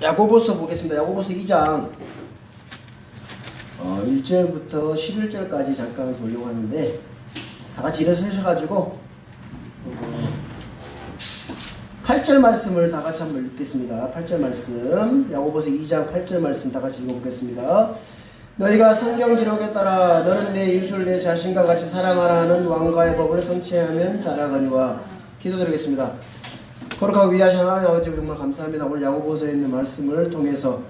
야고보서 보겠습니다. 야고보서 2장 1절부터 11절까지 잠깐 보려고 하는데 다 같이 일어서셔가지고 8절 말씀을 다 같이 한번 읽겠습니다. 8절 말씀, 야고보서 2장 8절 말씀 다 같이 읽어보겠습니다. 너희가 성경 기록에 따라 너는 내 이웃을 내 자신과 같이 사랑하라는 왕과의 법을 성취하면 잘하거니와. 기도드리겠습니다. 거룩하고 위대하신 하나님 아버지, 정말 감사합니다. 오늘 야고보서에 있는 말씀을 통해서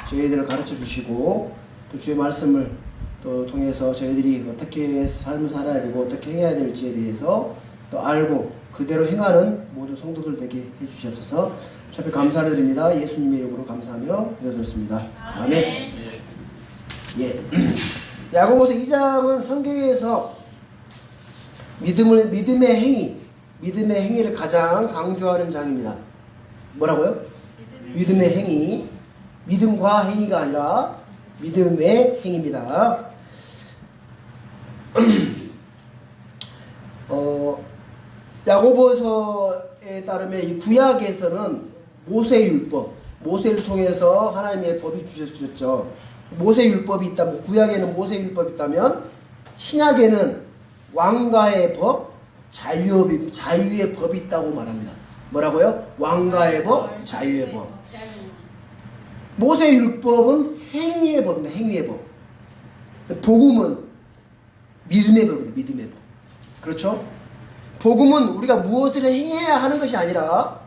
저희들을 가르쳐 주시고 또 주의 말씀을 또 통해서 저희들이 어떻게 삶을 살아야 되고 어떻게 해야 될지에 대해서 또 알고 그대로 행하는 모든 성도들 되게 해주시옵소서. 주앞에 감사를 드립니다. 예수님의 이름으로 감사하며 기도드렸습니다. 아멘. 예. 야고보서 2장은 성경에서 믿음의 행위를 가장 강조하는 장입니다. 뭐라고요? 믿음의 행위. 믿음과 행위가 아니라 믿음의 행위입니다. 야고보서에 따르면 이 구약에서는 모세율법, 모세를 통해서 하나님의 법이 주셨죠. 모세율법이 있다면, 구약에는 모세율법이 있다면 신약에는 왕가의 법, 자유의 법이 있다고 말합니다. 뭐라고요? 왕가의 법, 자유의 법. 모세율법은 행위의 법입니다. 행위의 법. 복음은 믿음의 법입니다. 믿음의 법. 그렇죠? 복음은 우리가 무엇을 행해야 하는 것이 아니라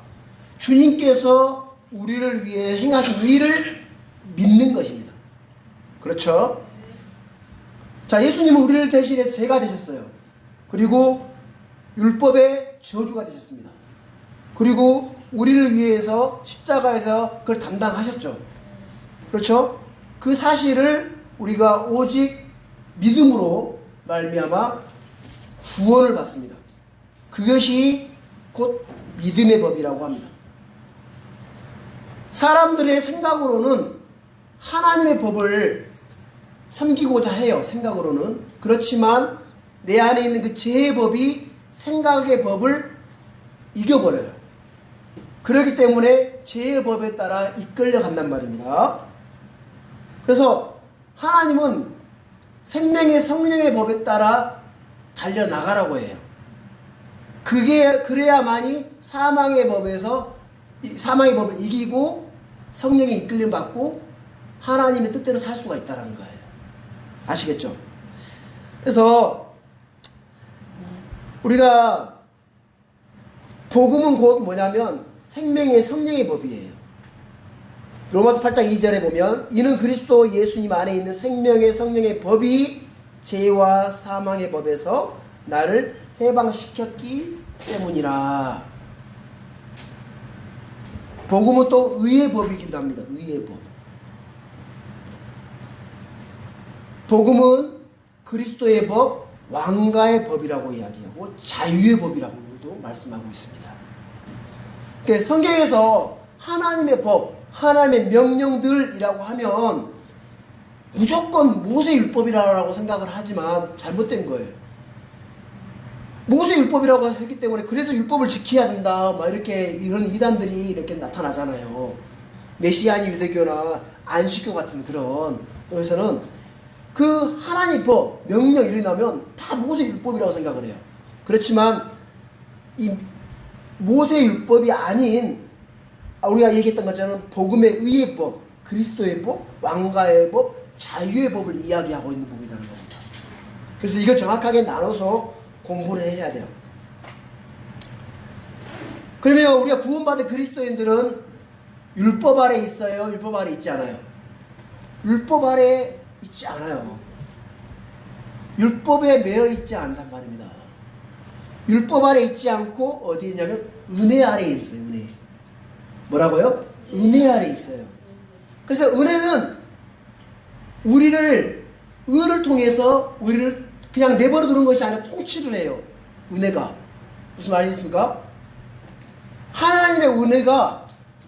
주님께서 우리를 위해 행하신 일을 믿는 것입니다. 그렇죠? 자, 예수님은 우리를 대신해 죄가 되셨어요. 그리고 율법의 저주가 되셨습니다. 그리고 우리를 위해서 십자가에서 그걸 담당하셨죠. 그렇죠? 그 사실을 우리가 오직 믿음으로 말미암아 구원을 받습니다. 그것이 곧 믿음의 법이라고 합니다. 사람들의 생각으로는 하나님의 법을 섬기고자 해요. 생각으로는. 그렇지만 내 안에 있는 그 죄의 법이 생각의 법을 이겨버려요. 그렇기 때문에 죄의 법에 따라 이끌려 간단 말입니다. 그래서 하나님은 생명의 성령의 법에 따라 달려나가라고 해요. 그래야만이 사망의 법을 이기고 성령의 이끌림 받고 하나님의 뜻대로 살 수가 있다는 거예요. 아시겠죠? 그래서 우리가 복음은 곧 뭐냐면 생명의 성령의 법이에요. 로마서 8장 2절에 보면 이는 그리스도 예수님 안에 있는 생명의 성령의 법이 죄와 사망의 법에서 나를 해방시켰기 때문이라. 복음은 또 의의 법이기도 합니다. 의의 법. 복음은 그리스도의 법, 왕가의 법이라고 이야기하고 자유의 법이라고도 말씀하고 있습니다. 그러니까 성경에서 하나님의 법, 하나님의 명령들이라고 하면 무조건 모세율법이라고 생각을 하지만 잘못된 거예요. 모세율법이라고 했기 때문에 그래서 율법을 지켜야 된다, 막 이렇게 이런 이단들이 이렇게 나타나잖아요. 메시아니 유대교나 안식교 같은 그런. 여기서는 그 하나님 법, 명령 이런 나면 다 모세율법이라고 생각을 해요. 그렇지만 이 모세율법이 아닌 우리가 얘기했던 것처럼 복음의 의의 법, 그리스도의 법, 왕가의 법, 자유의 법을 이야기하고 있는 법이라는 겁니다. 그래서 이걸 정확하게 나눠서 공부를 해야 돼요. 그러면 우리가 구원받은 그리스도인들은 율법 아래 있어요? 율법 아래 있지 않아요? 율법 아래 있지 않아요. 율법에 매여 있지 않단 말입니다. 율법 아래 있지 않고 어디 있냐면 은혜 아래 있어요. 은혜. 뭐라고요? 은혜 아래 있어요. 그래서 은혜는 의를 통해서 우리를 그냥 내버려 두는 것이 아니라 통치를 해요. 은혜가. 무슨 말이겠습니까? 하나님의 은혜가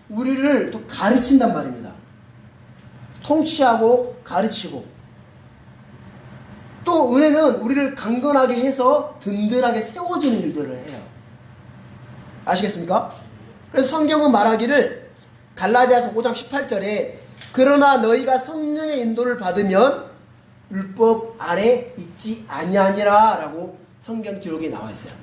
우리를 또 가르친단 말입니다. 통치하고 가르치고. 또 은혜는 우리를 강건하게 해서 든든하게 세워주는 일들을 해요. 아시겠습니까? 그래서 성경은 말하기를 갈라디아서 5장 18절에 그러나 너희가 성령의 인도를 받으면 율법 아래 있지 아니하니라 라고 성경 기록이 나와 있어요.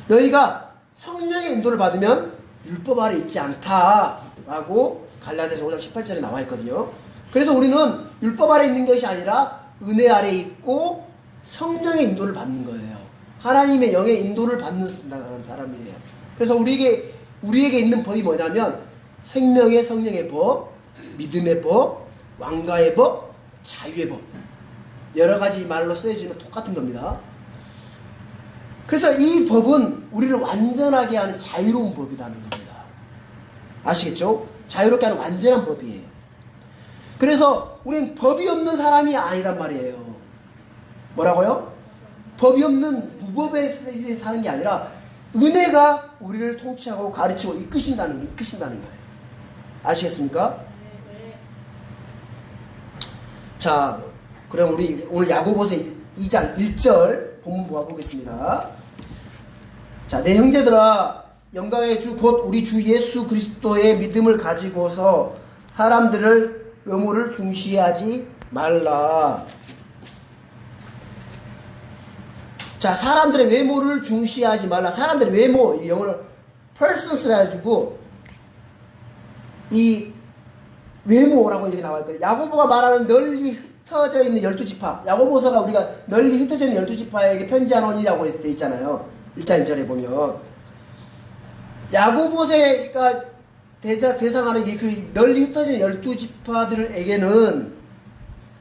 너희가 성령의 인도를 받으면 율법 아래 있지 않다 라고 갈라디아서 5장 18절에 나와 있거든요. 그래서 우리는 율법 아래 있는 것이 아니라 은혜 아래 있고 성령의 인도를 받는 거예요. 하나님의 영의 인도를 받는 사람이에요. 그래서 우리에게 있는 법이 뭐냐면 생명의 성령의 법, 믿음의 법, 왕가의 법, 자유의 법. 여러 가지 말로 쓰여지면 똑같은 겁니다. 그래서 이 법은 우리를 완전하게 하는 자유로운 법이라는 겁니다. 아시겠죠? 자유롭게 하는 완전한 법이에요. 그래서 우리는 법이 없는 사람이 아니란 말이에요. 뭐라고요? 법이 없는 무법에 사는 게 아니라 은혜가 우리를 통치하고 가르치고 이끄신다는 거예요. 아시겠습니까? 자, 그럼 우리 오늘 야고보서 2장 1절 본문 보아보겠습니다. 자, 내 형제들아 영광의 주 곧 우리 주 예수 그리스도의 믿음을 가지고서 사람들을 외모를 중시하지 말라. 자, 사람들의 외모를 중시하지 말라. 사람들의 외모, 이 영어로 persons라 해가지고 이 외모라고 이렇게 나와 있거든요. 야고보가 말하는 널리 흩어져 있는 12지파. 야고보서가 우리가 널리 흩어져 있는 12지파에게 편지하노니라고 돼 있잖아요. 1장 1절에 보면. 야고보서가 대상하는 그 널리 흩어져 있는 12지파들에게는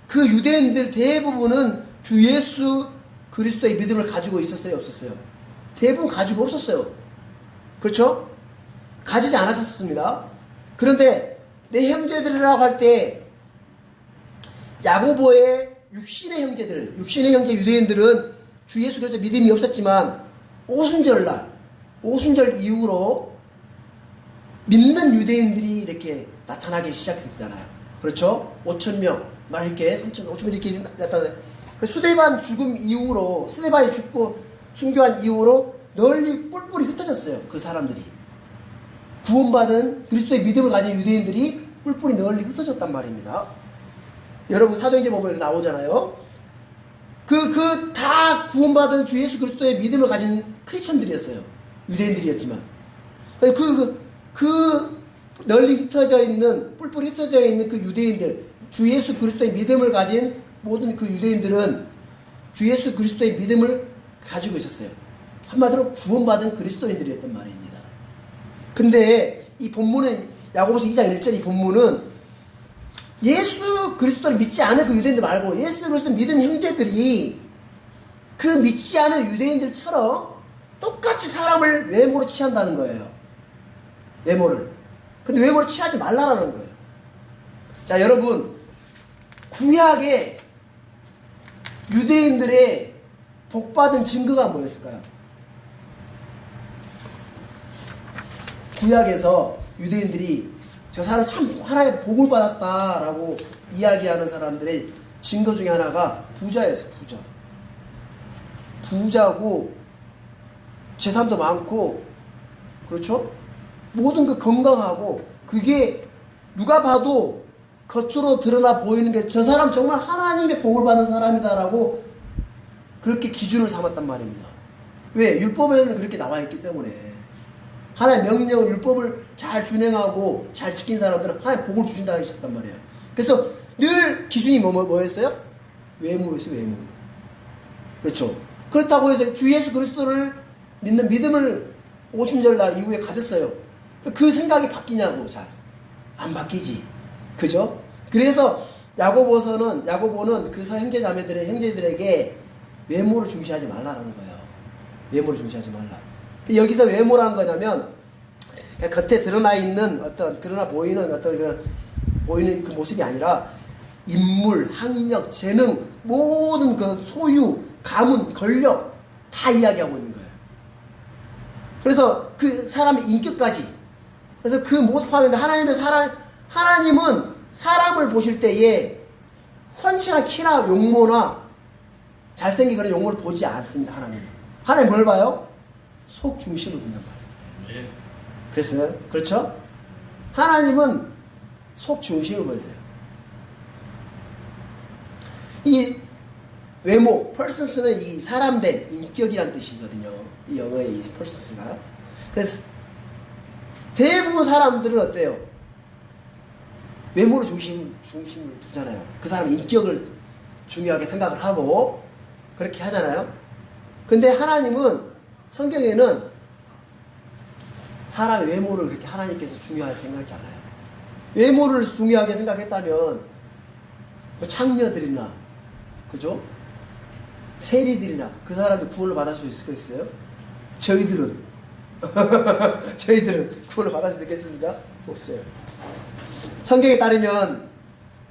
그 유대인들 대부분은 주 예수 그리스도의 믿음을 가지고 있었어요? 없었어요? 대부분 가지고 없었어요. 그렇죠? 가지지 않았었습니다. 그런데 내 형제들이라고 할 때 야고보의 육신의 형제 유대인들은 주 예수 그리스도 믿음이 없었지만 오순절날 오순절 이후로 믿는 유대인들이 이렇게 나타나기 시작했잖아요. 그렇죠? 5,000명 막 이렇게 5,000명 이렇게 나타나요. 수데반 죽음 이후로 수데반이 죽고 순교한 이후로 널리 뿔뿔이 흩어졌어요. 그 사람들이 구원받은 그리스도의 믿음을 가진 유대인들이 뿔뿔이 널리 흩어졌단 말입니다. 여러분 사도행전 보면 이렇게 나오잖아요. 다 구원받은 주 예수 그리스도의 믿음을 가진 크리스천들이었어요. 유대인들이었지만 그 널리 흩어져 있는 뿔뿔이 흩어져 있는 그 유대인들, 주 예수 그리스도의 믿음을 가진 모든 그 유대인들은 주 예수 그리스도의 믿음을 가지고 있었어요. 한마디로 구원받은 그리스도인들이었단 말입니다. 근데 이 본문은 야고보서 2장 1절 이 본문은 예수 그리스도를 믿지 않은 그 유대인들 말고 예수 그리스도를 믿은 형제들이 그 믿지 않은 유대인들처럼 똑같이 사람을 외모로 취한다는 거예요. 외모를. 근데 외모를 취하지 말라라는 거예요. 자, 여러분 구약의 유대인들의 복받은 증거가 뭐였을까요? 구약에서 유대인들이 저 사람 참 하나의 복을 받았다라고 이야기하는 사람들의 증거 중에 하나가 부자였어요. 부자고 재산도 많고 그렇죠? 모든 그 건강하고 그게 누가 봐도 겉으로 드러나 보이는 게 저 사람 정말 하나님의 복을 받은 사람이다라고 그렇게 기준을 삼았단 말입니다. 왜? 율법에는 그렇게 나와 있기 때문에. 하나님의 명령, 율법을 잘 준행하고 잘 지킨 사람들은 하나님 복을 주신다고 했단 말이에요. 그래서 늘 기준이 뭐였어요? 외모였어요, 외모. 그렇죠? 그렇다고 해서 주 예수 그리스도를 믿는 믿음을 오순절날 이후에 가졌어요. 그 생각이 바뀌냐고. 잘 안 바뀌지. 그죠? 그래서 야고보는 그 형제들에게 외모를 중시하지 말라는 거예요. 외모를 중시하지 말라. 여기서 외모라는 거냐면 겉에 드러나 있는 그러나 보이는 보이는 그 모습이 아니라 인물, 학력, 재능, 모든 그 소유, 가문, 권력 다 이야기하고 있는 거예요. 그래서 그 사람의 인격까지. 그래서 그 모든 하는데 하나님은 사람을 보실 때에 훤칠한 키나 용모나 잘생긴 그런 용모를 보지 않습니다. 하나님 뭘 봐요? 속 중심을 본단 말이에요. 그랬어요? 그렇죠? 하나님은 속 중심을 보세요. 이 외모, persons는 이 사람된 인격이란 뜻이거든요. 이 영어의 이 persons가. 그래서 대부분 사람들은 어때요? 외모를 중심을 두잖아요. 그 사람 인격을 중요하게 생각을 하고 그렇게 하잖아요. 근데 하나님은 성경에는 사람의 외모를 그렇게 하나님께서 중요하게 생각하지 않아요. 외모를 중요하게 생각했다면 뭐 창녀들이나 그죠? 세리들이나 그 사람들 구원을 받을 수 있겠어요? 저희들은 구원을 받을 수 있겠습니까? 없어요. 성경에 따르면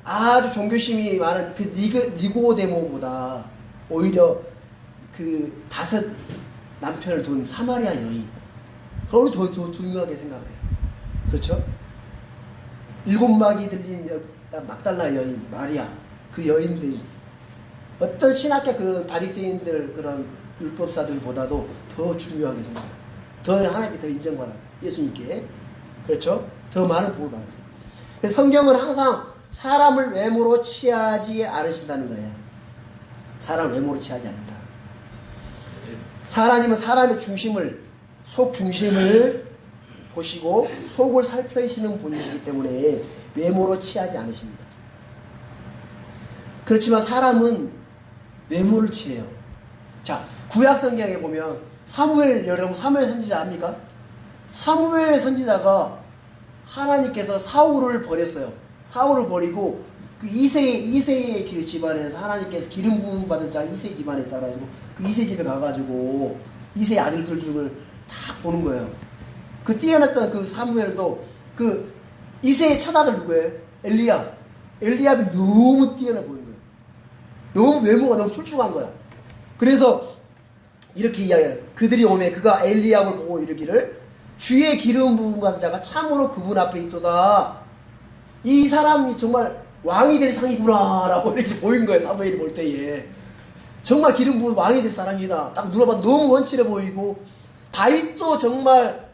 아주 종교심이 많은 그 니고데모보다 오히려 그 5 남편을 둔 사마리아 여인 그걸 더 중요하게 생각을 해요. 그렇죠? 7마귀 들린 막달라 여인 마리아 그 여인들이 어떤 신학교 그 바리새인들 그런 율법사들보다도 더 중요하게 생각해요. 더 하나님께 더 인정받아요. 예수님께. 그렇죠? 더 많은 복을 받았어요. 그래서 성경은 항상 사람을 외모로 취하지 않으신다는 거예요. 사람을 외모로 취하지 않는다. 하나님은 사람의 중심을 속 중심을 보시고 속을 살펴시는 분이시기 때문에 외모로 취하지 않으십니다. 그렇지만 사람은 외모를 취해요. 자, 구약 성경에 보면 사무엘, 여러분 사무엘 선지자 압니까? 사무엘 선지자가 하나님께서 사울을 버렸어요. 사울을 버리고 그 이새의 그 집안에서 하나님께서 기름 부음 받을 자 이새 집안에 있다 가지고 그 이새 집에 가가지고 이새의 아들들 중을 다 보는 거예요. 그 뛰어났던 그 사무엘도 그 이새의 첫아들 누구예요? 엘리압이 너무 뛰어나 보이는 거예요. 너무 외모가 너무 출중한 거야. 그래서 이렇게 이야기해요. 그들이 오매 그가 엘리압을 보고 이르기를 주의 기름 부음 받은 자가 참으로 그분 앞에 있도다. 이 사람이 정말 왕이 될 상이구나 라고 이렇게 보인 거예요. 사무엘이 볼 때에 정말 기름 부은 왕이 될 사람이다. 딱 눌러봐 너무 원칠해 보이고 다윗도 정말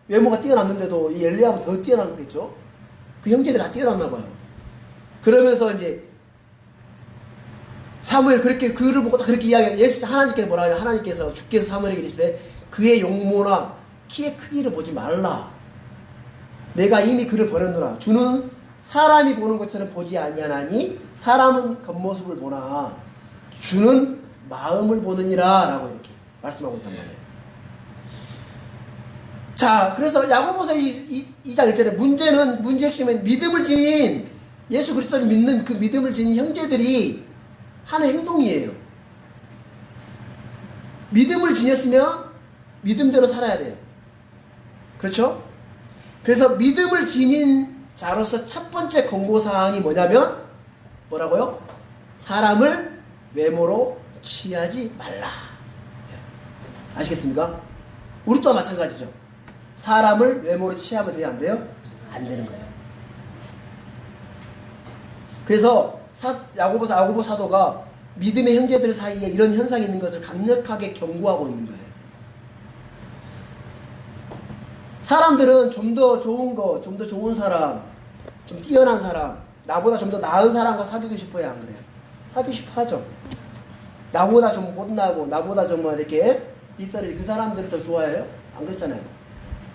외모가 뛰어났는데도 이 엘리압은 더 뛰어났겠죠. 그 형제들이 다 뛰어났나 봐요. 그러면서 이제 사무엘 그렇게 그를 보고 딱 그렇게 이야기해요. 하나님께서 뭐라 하냐. 하나님께서 주께서 사무엘에게 이르시되 그의 용모나 키의 크기를 보지 말라. 내가 이미 그를 버렸노라. 주는 사람이 보는 것처럼 보지 아니하나니 사람은 겉모습을 보나 주는 마음을 보느니라 라고 이렇게 말씀하고 있단 말이에요. 자, 그래서 야고보서 2장 1절에 문제 핵심은 믿음을 지닌 예수 그리스도를 믿는 그 믿음을 지닌 형제들이 하는 행동이에요. 믿음을 지녔으면 믿음대로 살아야 돼요. 그렇죠? 그래서 믿음을 지닌 자로서 첫 번째 권고사항이 뭐냐면 뭐라고요? 사람을 외모로 취하지 말라. 아시겠습니까? 우리 또한 마찬가지죠. 사람을 외모로 취하면 돼요? 안 돼요? 안 되는 거예요. 그래서 야고보 사도가 믿음의 형제들 사이에 이런 현상이 있는 것을 강력하게 경고하고 있는 거예요. 사람들은 좀 더 좋은 거, 좀 더 좋은 사람, 좀 뛰어난 사람, 나보다 좀 더 나은 사람과 사귀고 싶어야 안 그래요? 사귀고 싶어 하죠. 나보다 좀 못나고, 나보다 좀 이렇게 띠떨이 그 사람들을 더 좋아해요? 안 그렇잖아요.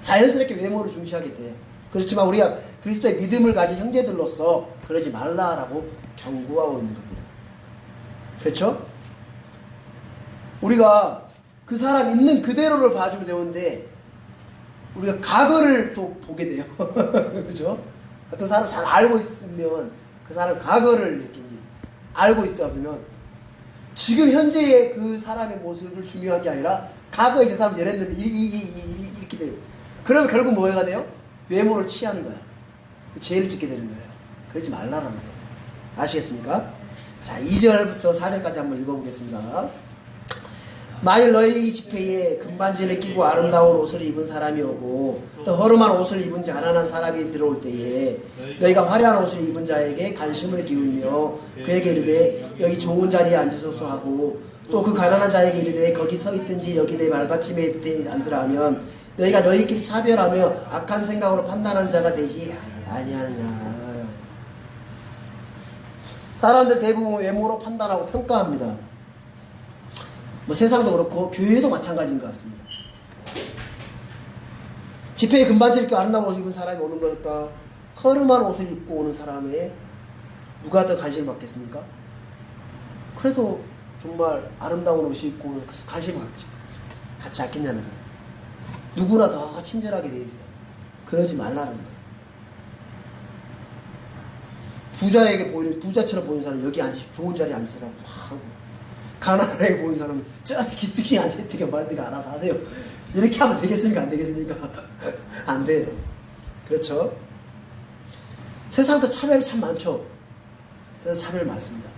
자연스럽게 외모를 중시하게 돼요. 그렇지만 우리가 그리스도의 믿음을 가진 형제들로서 그러지 말라라고 경고하고 있는 겁니다. 그렇죠? 우리가 그 사람 있는 그대로를 봐주면 되는데 우리가 과거를 또 보게 돼요. 그렇죠? 어떤 사람 잘 알고 있으면 그 사람 과거를 이렇게 이제 알고 있다 보면 지금 현재의 그 사람의 모습을 중요한 게 아니라 과거에 저 사람 저랬는데 이렇게 돼요. 그러면 결국 뭐가 돼요? 외모를 취하는 거야. 죄를 짓게 되는 거예요. 그러지 말라라는 거예요. 아시겠습니까? 자, 2절부터 4절까지 한번 읽어보겠습니다. 만일 너희 집회에 금반지를 끼고 아름다운 옷을 입은 사람이 오고 또 허름한 옷을 입은 가난한 사람이 들어올 때에 너희가 화려한 옷을 입은 자에게 관심을 기울이며 그에게 이르되 여기 좋은 자리에 앉으소서 하고 또 그 가난한 자에게 이르되 거기 서 있든지 여기 내 발받침에 밑에 앉으라 하면 너희가 너희끼리 차별하며 악한 생각으로 판단하는 자가 되지 아니하느냐. 사람들 대부분 외모로 판단하고 평가합니다. 뭐 세상도 그렇고 교회도 마찬가지인 것 같습니다. 집회에 금반지를 입고 아름다운 옷을 입은 사람이 오는 것과 허름한 옷을 입고 오는 사람에 누가 더 관심을 받겠습니까? 그래도 정말 아름다운 옷을 입고 관심을 갖지 않겠냐는 거예요. 누구나 더 친절하게 대해줘요. 그러지 말라는 거예요. 부자에게 보이는, 부자처럼 보이는 사람은 여기 앉으시고 좋은 자리에 앉으라고 막 하고, 가난하게 보이는 사람은 저기 기특히 앉아있게 말든가 알아서 하세요. 이렇게 하면 되겠습니까? 안 되겠습니까? 안 돼요. 그렇죠? 세상도 차별이 참 많죠. 그래서 차별 많습니다.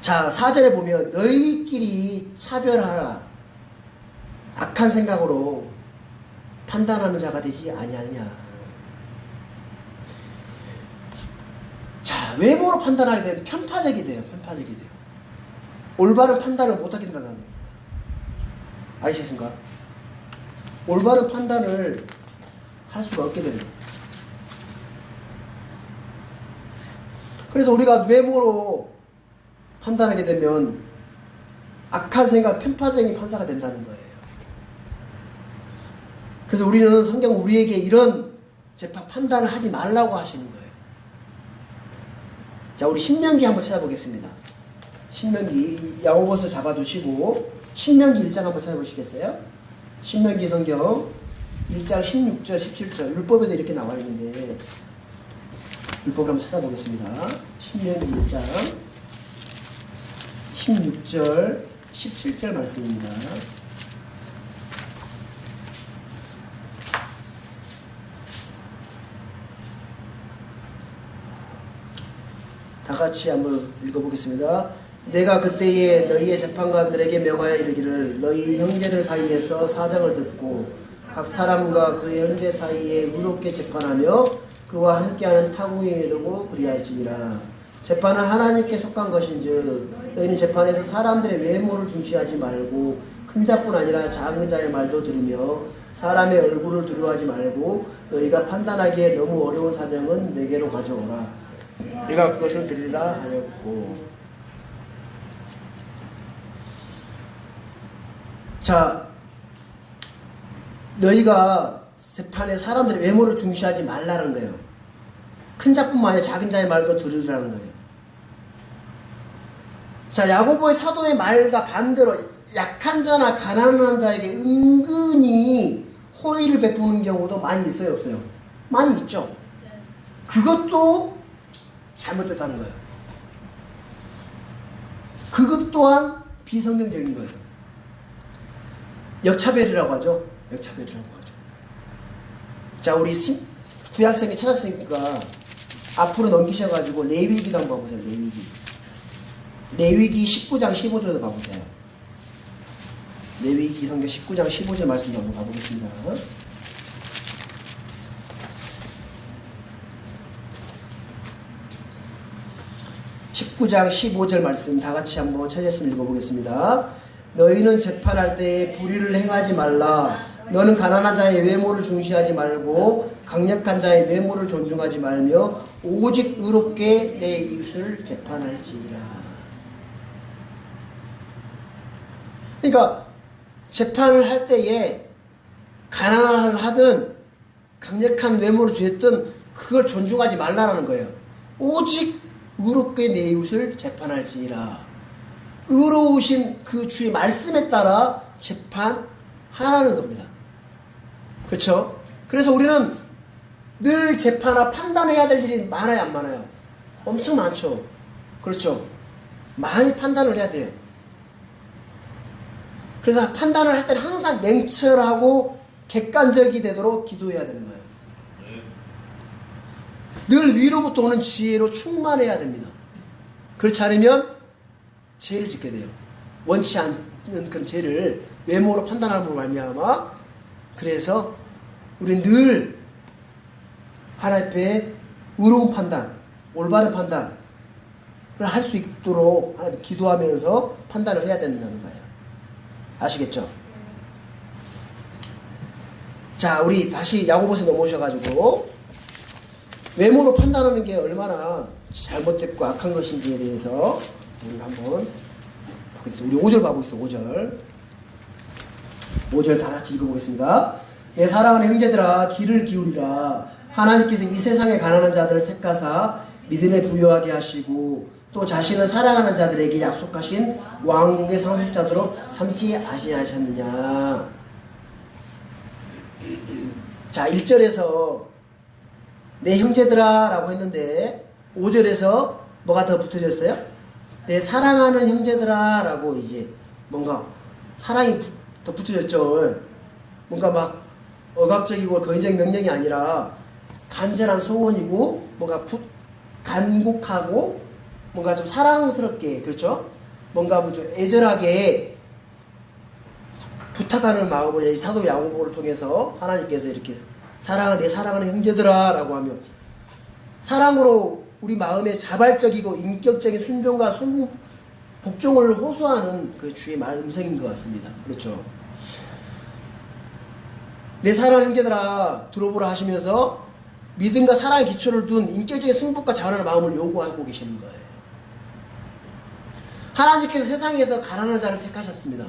자, 4절에 보면 너희끼리 차별하라. 악한 생각으로 판단하는 자가 되지 아니하느냐. 자, 외모로 판단하게 되면 편파적이 돼요. 편파적이 돼요. 올바른 판단을 못하게 된다는 겁니다. 아시겠습니까? 올바른 판단을 할 수가 없게 됩니다. 그래서 우리가 외모로 판단하게 되면 악한 생각, 편파적인 판사가 된다는 거예요. 그래서 우리는 성경 우리에게 이런 재판 판단을 하지 말라고 하시는 거예요. 자, 우리 신명기 한번 찾아보겠습니다. 신명기 야고보서 잡아두시고 신명기 1장 한번 찾아보시겠어요? 신명기 성경 1장 16절 17절 율법에도 이렇게 나와 있는데 율법을 한번 찾아보겠습니다. 신명기 1장 16절 17절 말씀입니다. 다 같이 한번 읽어보겠습니다. 내가 그때에 너희의 재판관들에게 명하여 이르기를 너희 형제들 사이에서 사정을 듣고 각 사람과 그의 형제 사이에 의롭게 재판하며 그와 함께하는 타국에 두고 그리할지니라. 재판은 하나님께 속한 것인즉 너희는 재판에서 사람들의 외모를 중시하지 말고 큰 자뿐 아니라 작은 자의 말도 들으며 사람의 얼굴을 두려워하지 말고 너희가 판단하기에 너무 어려운 사정은 내게로 가져오라. 내가 그것을 드리라 하였고. 자, 너희가 재판에 사람들의 외모를 중시하지 말라는 거예요. 큰 자뿐만 아니라 작은 자의 말도 들으라는 거예요. 자, 야고보의 사도의 말과 반대로 약한 자나 가난한 자에게 은근히 호의를 베푸는 경우도 많이 있어요, 없어요? 많이 있죠. 그것도 잘못됐다는 거예요. 그것 또한 비성경적인 거예요. 역차별이라고 하죠. 역차별이라고 하죠. 자, 우리 구약성에 찾았으니까 앞으로 넘기셔가지고 레위기도 한번 봐보세요. 레위기 19장 15절도 봐보세요. 레위기 성경 19장 15절 말씀도 한번 가보겠습니다. (19장 15절) 말씀 다같이 한번 찾았으면 읽어보겠습니다. 너희는 재판할 때에 불의를 행하지 말라. 너는 가난한 자의 외모를 중시하지 말고 강력한 자의 외모를 존중하지 말며 오직 의롭게 내 이웃을 재판할지니라. 그러니까 재판을 할 때에 가난을 하든 강력한 외모를 주했든 그걸 존중하지 말라라는 거예요. 오직 의롭게 내 이웃을 재판할지니라. 의로우신 그 주의 말씀에 따라 재판하라는 겁니다. 그렇죠? 그래서 우리는 늘 재판과 판단해야 될 일이 많아요, 안 많아요? 엄청 많죠. 그렇죠? 많이 판단을 해야 돼요. 그래서 판단을 할 때는 항상 냉철하고 객관적이 되도록 기도해야 되는 거예요. 늘 위로부터 오는 지혜로 충만해야 됩니다. 그렇지 않으면 죄를 짓게 돼요. 원치 않는 그런 죄를 외모로 판단함으로 말미암아. 그래서 우리는 늘 하나님 앞에 의로운 판단, 올바른 판단을 할 수 있도록 하나님 기도하면서 판단을 해야 된다는 거예요. 아시겠죠? 자, 우리 다시 야고보서 넘어오셔가지고 외모로 판단하는 게 얼마나 잘못됐고 악한 것인지에 대해서 우리 한번 보겠습니다. 우리 5절 봐보겠습니다. 5절 다 같이 읽어보겠습니다. 내 사랑하는 형제들아 귀를 기울이라. 하나님께서 이 세상에 가난한 자들을 택하사 믿음에 부유하게 하시고 또 자신을 사랑하는 자들에게 약속하신 왕국의 상속자들로 삼지 아니하셨느냐. 자, 1절에서 내 형제들아 라고 했는데 5절에서 뭐가 더 붙어졌어요? 내 사랑하는 형제들아 라고 이제 뭔가 사랑이 더 붙여졌죠. 뭔가 막 억압적이고 거의적인 명령이 아니라 간절한 소원이고 뭔가 간곡하고 뭔가 좀 사랑스럽게, 그렇죠? 뭔가 좀 애절하게 부탁하는 마음을 사도 야고보를 통해서 하나님께서 이렇게 내 사랑하는 형제들아 라고 하면 사랑으로 우리 마음에 자발적이고 인격적인 순종과 복종을 호소하는 그 주의 음성인 것 같습니다. 그렇죠? 내 사랑하는 형제들아 들어보라 하시면서 믿음과 사랑의 기초를 둔 인격적인 승복과 자원하는 마음을 요구하고 계시는 거예요. 하나님께서 세상에서 가난한 자를 택하셨습니다.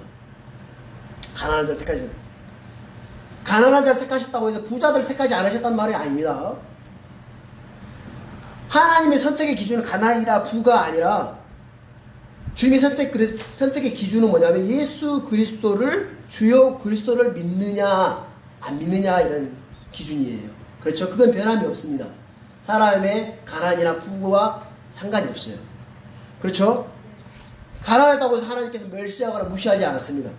가난한 자를 택하셨습니다. 가난한 자를 택하셨다고 해서 부자들을 택하지 않으셨단 말이 아닙니다. 하나님의 선택의 기준은 가난이라 부가 아니라 주님의 선택의 기준은 뭐냐면 예수 그리스도를 주요 그리스도를 믿느냐 안 믿느냐 이런 기준이에요. 그렇죠? 그건 변함이 없습니다. 사람의 가난이나 부와 상관이 없어요. 그렇죠? 가난했다고 해서 하나님께서 멸시하거나 무시하지 않았습니다.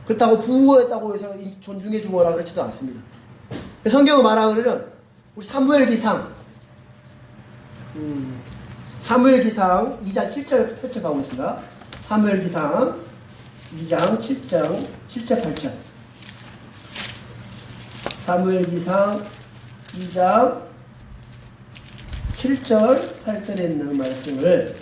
그렇다고 부유했다고 해서 존중해 주거나 그렇지도 않습니다. 성경은 말하기를 우리 사무엘기상 2장 7절 8절 가고 있습니다. 사무엘기상 2장 7절 8절. 사무엘기상 2장 7절 8절에 있는 말씀을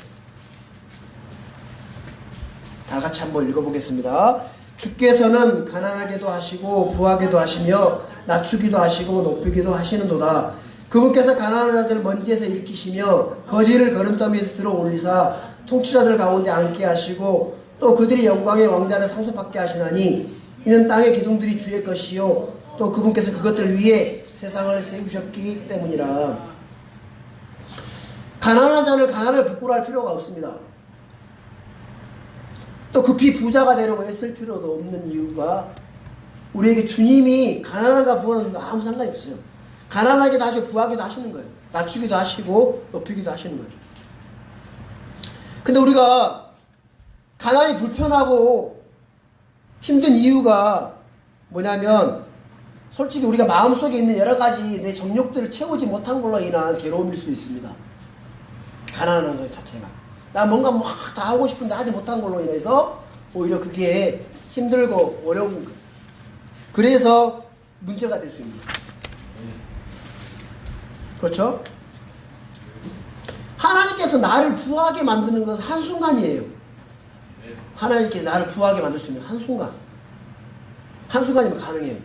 다 같이 한번 읽어보겠습니다. 주께서는 가난하게도 하시고 부하게도 하시며 낮추기도 하시고 높이기도 하시는도다. 그분께서 가난한 자들을 먼지에서 일으키시며 거지를 거름더미에서 들어 올리사 통치자들 가운데 앉게 하시고 또 그들이 영광의 왕자를 상속받게 하시나니 이는 땅의 기둥들이 주의 것이요 또 그분께서 그것들 위에 세상을 세우셨기 때문이라. 가난한 자를 가난을 부끄러워할 필요가 없습니다. 또 급히 부자가 되려고 애쓸 필요도 없는 이유가 우리에게 주님이 가난한가 부하는 아무 상관이 없어요. 가난하게도 하시고 부하게도 하시는 거예요. 낮추기도 하시고 높이기도 하시는 거예요. 근데 우리가 가난이 불편하고 힘든 이유가 뭐냐면 솔직히 우리가 마음속에 있는 여러 가지 내 정욕들을 채우지 못한 걸로 인한 괴로움일 수 있습니다. 가난한 것 자체가. 나 뭔가 막 다 하고 싶은데 하지 못한 걸로 인해서 오히려 그게 힘들고 어려운 거예요. 그래서 문제가 될 수 있는 거예요. 그렇죠? 하나님께서 나를 부하게 만드는 것은 한순간이에요. 하나님께 나를 부하게 만들 수 있는 한순간. 한순간이면 가능해요.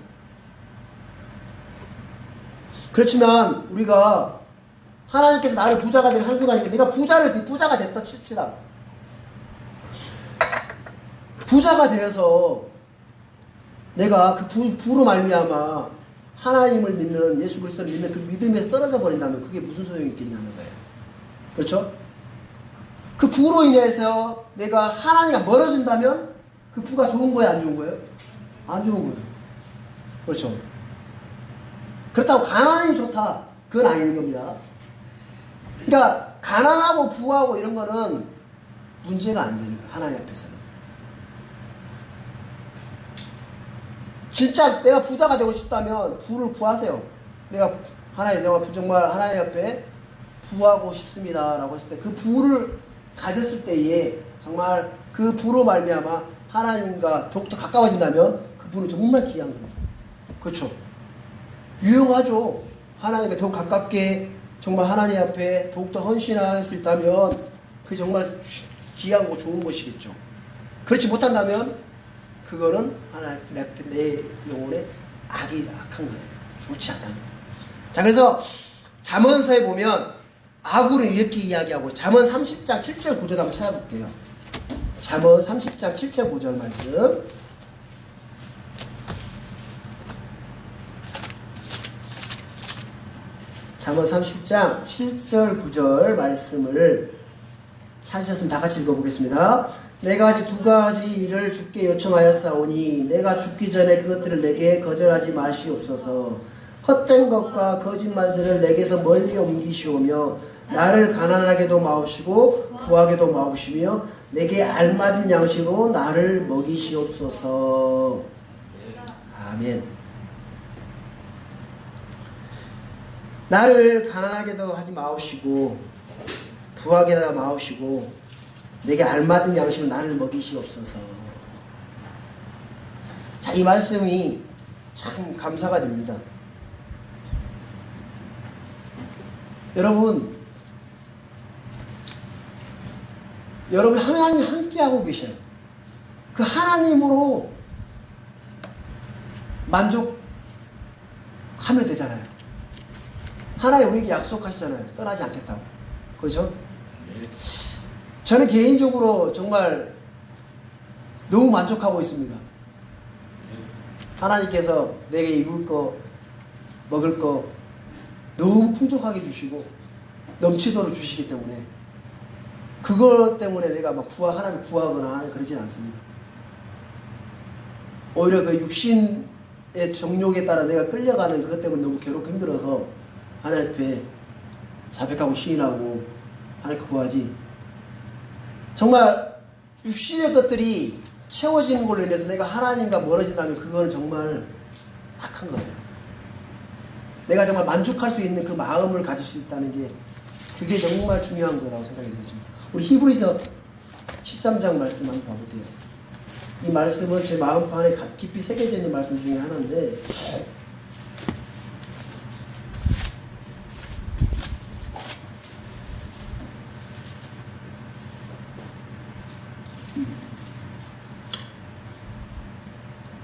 그렇지만 우리가 하나님께서 나를 부자가 되는 한순간이니까 내가 부자가 됐다 칩시다. 부자가 되어서 내가 그 부로 말미암아 하나님을 믿는 예수 그리스도를 믿는 그 믿음에서 떨어져 버린다면 그게 무슨 소용이 있겠냐는 거예요. 그렇죠? 그 부로 인해서 내가 하나님과 멀어진다면 그 부가 좋은 거예요, 안 좋은 거예요? 안 좋은 거예요. 그렇죠? 그렇다고 가난이 좋다 그건 아닌 겁니다. 그러니까 가난하고 부하고 이런 거는 문제가 안 되는 거예요. 하나님 앞에서는. 진짜 내가 부자가 되고 싶다면 부를 구하세요. 내가 정말 하나님 앞에 부하고 싶습니다 라고 했을 때 그 부를 가졌을 때에 정말 그 부로 말미암아 하나님과 더욱더 가까워진다면 그 부는 정말 귀한 겁니다. 그렇죠? 유용하죠. 하나님과 더욱 가깝게 정말 하나님 앞에 더욱더 헌신할 수 있다면 그게 정말 귀한 거 좋은 것이겠죠. 그렇지 못한다면 그거는 하나님 내 영혼에 악한 거예요. 좋지 않다는 거예요. 자, 그래서 잠언서에 보면 악으로 이렇게 이야기하고, 잠언 30장 7절 9절 한번 찾아볼게요. 잠언 30장 7절 9절 말씀. 잠언 30장 7절 9절 말씀을 찾으셨으면 다 같이 읽어보겠습니다. 내가 아직 두 가지 일을 주께 요청하였사오니 내가 죽기 전에 그것들을 내게 거절하지 마시옵소서. 헛된 것과 거짓말들을 내게서 멀리 옮기시오며 나를 가난하게도 마옵시고 부하게도 마옵시며 내게 알맞은 양식으로 나를 먹이시옵소서. 아멘. 나를 가난하게도 하지 마옵시고 부하게도 마옵시고 내게 알맞은 양식으로 나를 먹이시옵소서. 자, 이 말씀이 참 감사가 됩니다. 여러분 하나님이 함께하고 계셔요. 그 하나님으로 만족하면 되잖아요. 하나님 우리에게 약속하시잖아요. 떠나지 않겠다고. 그렇죠? 저는 개인적으로 정말 너무 만족하고 있습니다. 하나님께서 내게 입을 거, 먹을 거 너무 풍족하게 주시고 넘치도록 주시기 때문에 그것 때문에 내가 막 하나님 구하거나 그러진 않습니다. 오히려 그 육신의 정욕에 따라 내가 끌려가는 그것 때문에 너무 괴롭고 힘들어서 하나님 앞에 자백하고 시인하고 하나님께 구하지. 정말 육신의 것들이 채워지는 걸로 인해서 내가 하나님과 멀어진다면 그거는 정말 악한 거예요. 내가 정말 만족할 수 있는 그 마음을 가질 수 있다는 게 그게 정말 중요한 거라고 생각이 되죠. 우리 히브리서 13장 말씀 한번 봐볼게요. 이 말씀은 제 마음판에 깊이 새겨져 있는 말씀 중에 하나인데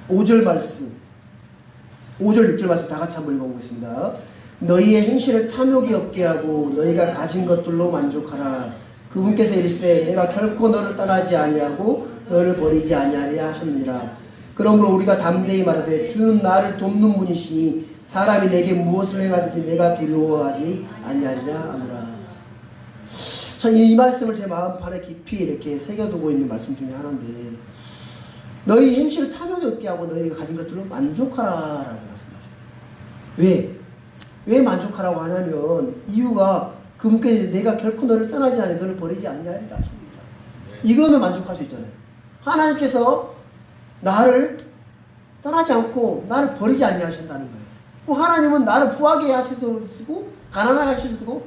(5절) 말씀 5절 6절 말씀 다 같이 한번 읽어보겠습니다. 너희의 행실을 탐욕이 없게 하고 너희가 가진 것들로 만족하라. 그분께서 이르시되 내가 결코 너를 떠나지 아니하고 너를 버리지 아니하리라 하셨느니라. 그러므로 우리가 담대히 말하되 주는 나를 돕는 분이시니 사람이 내게 무엇을 행하든지 내가 두려워하지 아니하리라 하노라. 전 이 말씀을 제 마음판에 깊이 이렇게 새겨두고 있는 말씀 중에 하나인데 너희 행실을 탐욕이 없게 하고 너희가 가진 것들로 만족하라라고 말씀하셔요. 왜 만족하라고 하냐면 이유가 그분께 내가 결코 너를 떠나지 않니 너를 버리지 않냐리라 하십니다. 이거는 만족할 수 있잖아요. 하나님께서 나를 떠나지 않고 나를 버리지 아니하신다는 거예요. 하나님은 나를 부하게 하실 수도 있고 가난하게 하실 수도 있고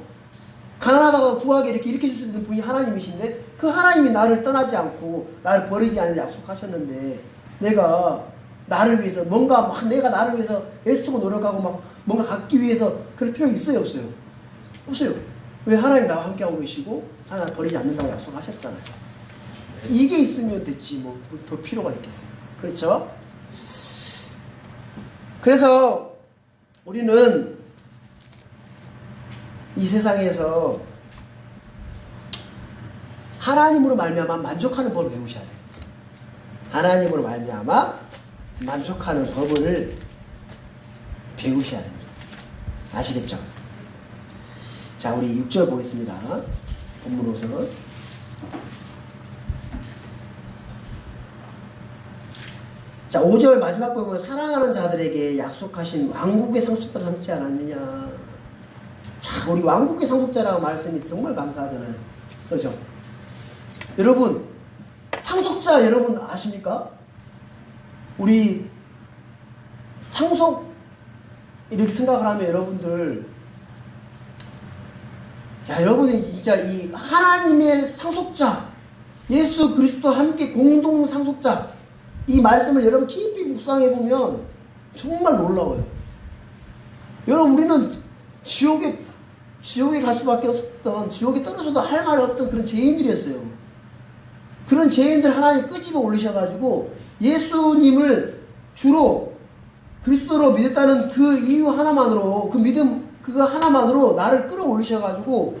가난하다가 부하게 이렇게 줄 수 있는 분이 하나님이신데 그 하나님이 나를 떠나지 않고 나를 버리지 않을 약속하셨는데 내가 나를 위해서 뭔가 막 내가 나를 위해서 애쓰고 노력하고 막 뭔가 갖기 위해서 그럴 필요 있어요 없어요? 없어요. 왜 하나님 나와 함께하고 계시고 하나님 버리지 않는다고 약속하셨잖아요. 이게 있으면 됐지 뭐 더 필요가 있겠어요. 그렇죠? 그래서 우리는 이 세상에서 하나님으로 말미암아 만족하는 법을 배우셔야 돼요. 하나님으로 말미암아 만족하는 법을 배우셔야 됩니다. 아시겠죠? 자, 우리 6절 보겠습니다. 본문으로서. 자, 5절 마지막 보면 사랑하는 자들에게 약속하신 왕국의 상속자를 삼지 않았느냐. 자, 우리 왕국의 상속자라고 말씀이 정말 감사하잖아요. 그렇죠? 여러분, 상속자 여러분 아십니까? 우리 상속 이렇게 생각을 하면 여러분들 여러분이 진짜 이 하나님의 상속자 예수 그리스도와 함께 공동 상속자 이 말씀을 여러분 깊이 묵상해 보면 정말 놀라워요. 여러분 우리는 지옥에 갈 수밖에 없었던 지옥에 떨어져도 할 말이 없던 그런 죄인들이었어요. 그런 죄인들 하나님 끄집어 올리셔가지고 예수님을 주로 그리스도로 믿었다는 그 이유 하나만으로, 그 믿음 그거 하나만으로 나를 끌어올리셔가지고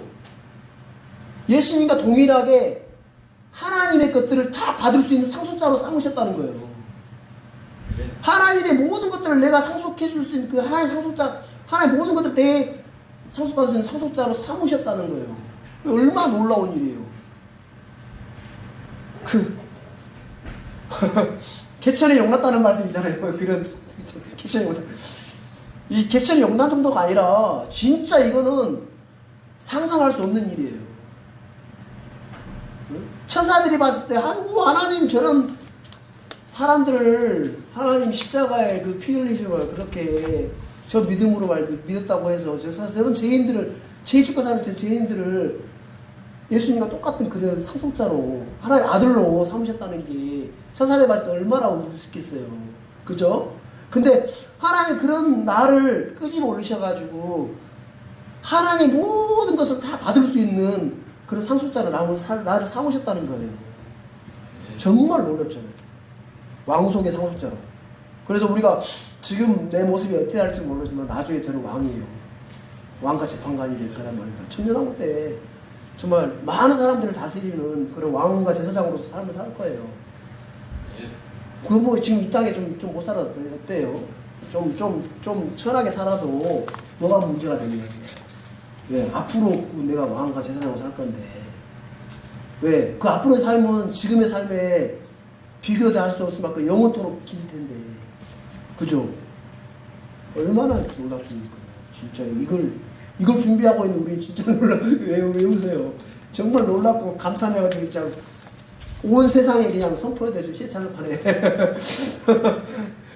예수님과 동일하게 하나님의 것들을 다 받을 수 있는 상속자로 삼으셨다는 거예요. 하나님의 모든 것들을 내가 상속해 줄 수 있는 그 하나님 상속자, 하나님의 모든 것들을 내 상속받을 수 있는 상속자로 삼으셨다는 거예요. 얼마나 놀라운 일이에요. 개천이 용났다는 말씀 있잖아요. 그런 개천이 용났다. 이 개천이 용난 정도가 아니라 진짜 이거는 상상할 수 없는 일이에요. 천사들이 봤을 때 아이고 하나님 저런 사람들을 하나님 십자가에 그 피 흘리시고 그렇게 저 믿음으로 믿었다고 해서 저런 죄인들을 죄 죽고 사는 저 죄인들을 예수님과 똑같은 그런 상속자로 하나님 아들로 삼으셨다는 게 천사들 봤을 때 얼마나 우습겠어요. 그죠? 근데 하나님 그런 나를 끄집어 올리셔가지고 하나님 모든 것을 다 받을 수 있는 그런 상속자로 나를 삼으셨다는 거예요. 정말 놀랍잖아요. 왕속의 상속자로. 그래서 우리가 지금 내 모습이 어떻게 할지 모르지만 나중에 저는 왕이에요. 왕과 재판관이 될 거란 말입니다. 천년왕국 때 정말 많은 사람들을 다스리는 그런 왕과 제사장으로서 삶을 살 거예요. 그 뭐 지금 이 땅에 좀 못 살아도 어때요? 좀 천하게 살아도 뭐가 문제가 되냐? 왜? 앞으로 내가 왕과 제사장으로 살 건데 왜? 그 앞으로의 삶은 지금의 삶에 비교도 할 수 없을 만큼 영원토록 길 텐데, 그죠? 얼마나 놀랍습니까? 진짜 이걸 준비하고 있는 우리 진짜 왜 웃으세요? 정말 놀랍고 감탄해가지고 진짜 온 세상에 그냥 선포해대서 시찰을 파네.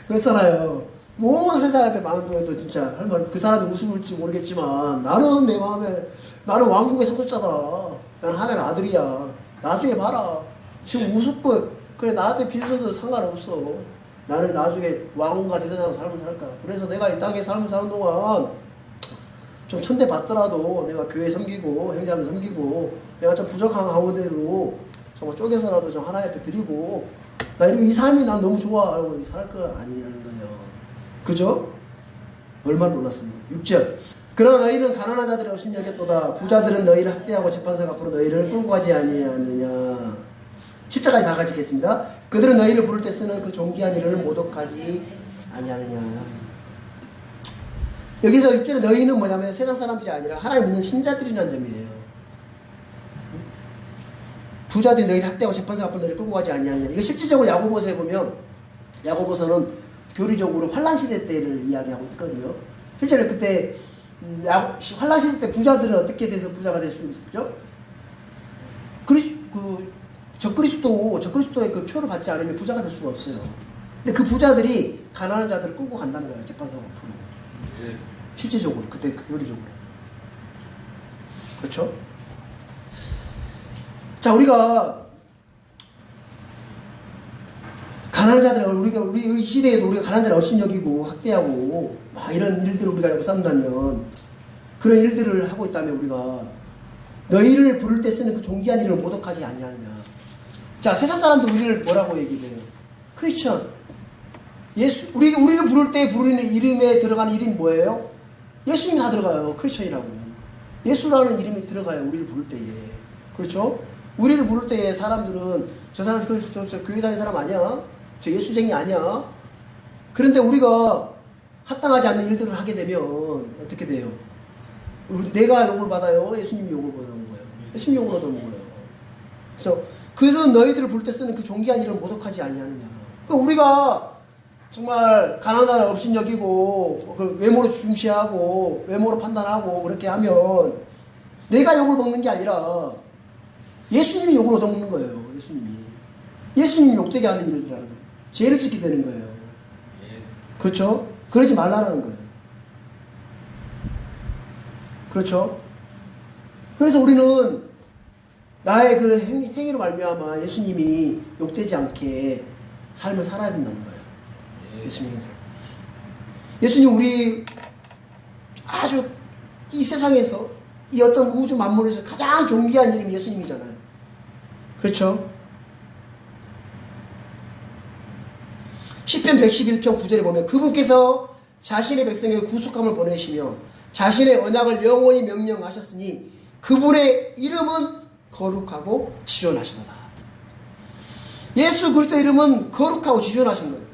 그렇잖아요. 온 세상한테 마음속에서 진짜 할 말, 그 사람이 웃을지 모르겠지만 나는 내 마음에 나는 왕국의 상속자다. 나는 하나님의 아들이야. 나중에 봐라. 지금 우습고 그래 나한테 빚어도 상관없어. 나는 나중에 왕과 제사장으로 삶을 살 거야. 그래서 내가 이 땅에 삶을 사는 동안 좀 천대 받더라도 내가 교회 섬기고 형제자매 섬기고 내가 좀 부족한 가운데도 정말 쪼개서라도 좀 하나님 앞에 드리고 나 이 삶이 난 너무 좋아. 이러고 살 거 아니라는 거예요. 그죠? 얼마나 놀랐습니까? 6절. 그러나 너희는 가난한 자들의 없인 여겼도다. 부자들은 너희를 학대하고 재판석 앞으로 너희를 끌고 가지 아니하느냐. 10절까지 다 같이 읽겠습니다. 그들은 너희를 부를 때 쓰는 그 존귀한 이름을 모독하지 아니하느냐. 여기서 6절에 너희는 뭐냐면 세상 사람들이 아니라 하나님 믿는 신자들이라는 점이에요. 부자들이 너희를 학대하고 재판석 앞으로 너희를 끌고 가지 아니하느냐. 이거 실질적으로 야고보서에 보면 야고보서는 교리적으로 환란시대 때를 이야기하고 있거든요. 실제로 그때 환란시대 때 부자들은 어떻게 돼서 부자가 될 수 있었죠? 적그리스도의 그 표를 받지 않으면 부자가 될 수가 없어요. 근데 그 부자들이 가난한 자들을 끌고 간다는 거예요. 재판석 앞으로. 실제적으로 그때 그 교리적으로. 그렇죠? 자, 우리가 가난한 자들, 우리 이 시대에도 우리가 가난한 자를 업신여기고 학대하고 막 이런 일들을 우리가 일삼다면 그런 일들을 하고 있다면 우리가 너희를 부를 때 쓰는 그 존귀한 이름을 모독하지 아니하느냐. 자, 세상 사람들 우리를 뭐라고 얘기해요? 크리스천. 우리를 부를 때 부르는 이름에 들어가는 이름이 뭐예요? 예수님이 다 들어가요. 크리스천이라고. 예수라는 이름이 들어가요. 우리를 부를 때에. 그렇죠? 우리를 부를 때에 사람들은 저 사람 저 교회 다니는 사람 아니야? 저 예수쟁이 아니야? 그런데 우리가 합당하지 않는 일들을 하게 되면 어떻게 돼요? 내가 욕을 받아요? 예수님이 욕을 받는 거예요? 예수님 욕을 얻어먹는 거예요. 그래서 그런 너희들을 부를 때 쓰는 그 존귀한 이름을 모독하지 아니하느냐. 그러니까 우리가 정말 가난한 없인 여기고 그 외모로 중시하고 외모로 판단하고 그렇게 하면 내가 욕을 먹는 게 아니라 예수님이 욕을 얻어먹는 거예요. 예수님이 욕되게 하는 일들이라는 거예요. 죄를 짓게 되는 거예요. 그렇죠? 그러지 말라는 거예요. 그렇죠? 그래서 우리는 나의 그 행위로 말미암아 예수님이 욕되지 않게 삶을 살아야 된다는 거예요. 예수님 우리 아주 이 세상에서 이 어떤 우주 만물에서 가장 존귀한 이름이 예수님이잖아요. 그렇죠? 시편 111편 9절에 보면 그분께서 자신의 백성에게 구속함을 보내시며 자신의 언약을 영원히 명령하셨으니 그분의 이름은 거룩하고 지존하시도다. 예수 그리스도의 이름은 거룩하고 지존하신 거예요.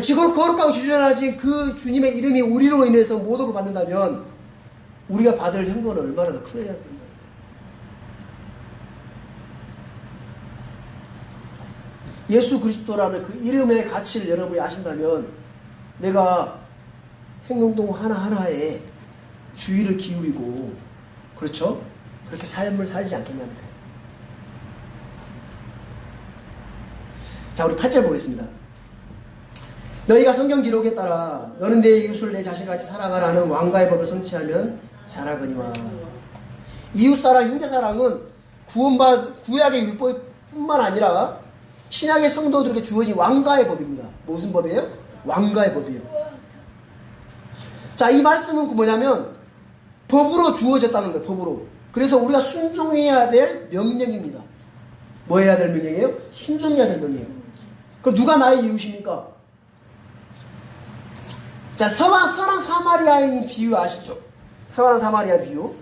지금 거룩하고 지존하신 그 주님의 이름이 우리로 인해서 모독을 받는다면 우리가 받을 형벌은 얼마나 더 크게 해야 된다. 예수 그리스도라는 그 이름의 가치를 여러분이 아신다면 내가 행동동 하나하나에 주의를 기울이고 그렇죠? 그렇게 삶을 살지 않겠냐는 거예요. 자, 우리 8절 보겠습니다. 너희가 성경 기록에 따라 너는 내 이웃을 내 자신같이 사랑하라는 왕가의 법을 성취하면 잘하거니와. 이웃사랑, 형제사랑은 구약의 율법뿐만 아니라 신약의 성도들에게 주어진 왕가의 법입니다. 무슨 법이에요? 왕가의 법이에요. 자, 이 말씀은 뭐냐면 법으로 주어졌다는 거예요. 법으로. 그래서 우리가 순종해야 될 명령입니다. 뭐 해야 될 명령이에요? 순종해야 될 명령이에요. 그럼 누가 나의 이웃입니까? 자, 선한 사마리아인 비유 아시죠? 선한 사마리아 비유.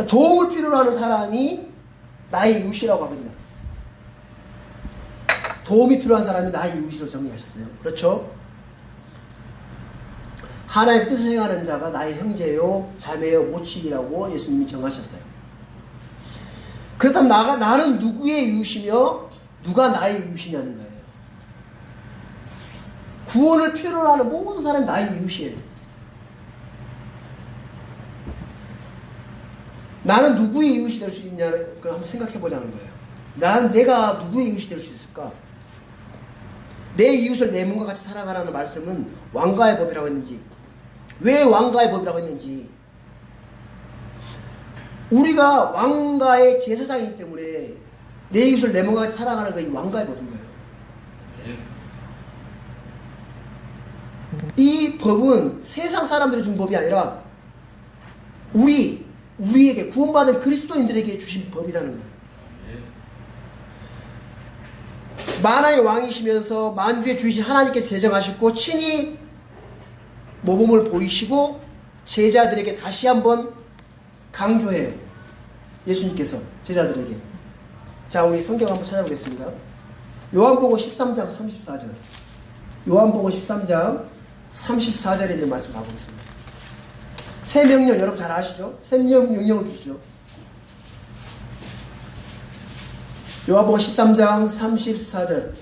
도움을 필요로 하는 사람이 나의 이웃이라고 합니다. 도움이 필요한 사람이 나의 이웃으로 정리하셨어요. 그렇죠? 하나님의 뜻을 행하는 자가 나의 형제요, 자매요, 모친이라고 예수님이 정하셨어요. 그렇다면 나는 누구의 이웃이며 누가 나의 이웃이냐는 거예요. 구원을 필요로 하는 모든 사람이 나의 이웃이에요. 나는 누구의 이웃이 될 수 있냐를 한번 생각해 보자는 거예요. 내가 누구의 이웃이 될 수 있을까? 내 이웃을 내 몸과 같이 사랑하라는 말씀은 왕가의 법이라고 했는지, 왜 왕가의 법이라고 했는지, 우리가 왕가의 제사장이기 때문에 내 이웃을 내 몸과 같이 사랑하는 것이 왕가의 법인 거예요. 이 법은 세상 사람들이 준 법이 아니라 우리에게 구원받은 그리스도인들에게 주신 법이라는 거예요. 만왕의 왕이시면서 만주의 주이신 하나님께서 제정하셨고 친히 모범을 보이시고 제자들에게 다시 한번 강조해요. 예수님께서 제자들에게. 자, 우리 성경 한번 찾아보겠습니다. 요한복음 13장 34절. 요한복음 13장 34절에 있는 말씀 가보겠습니다. 새 명령 여러분 잘 아시죠? 새 명령을 주시죠. 요한복음 13장 34절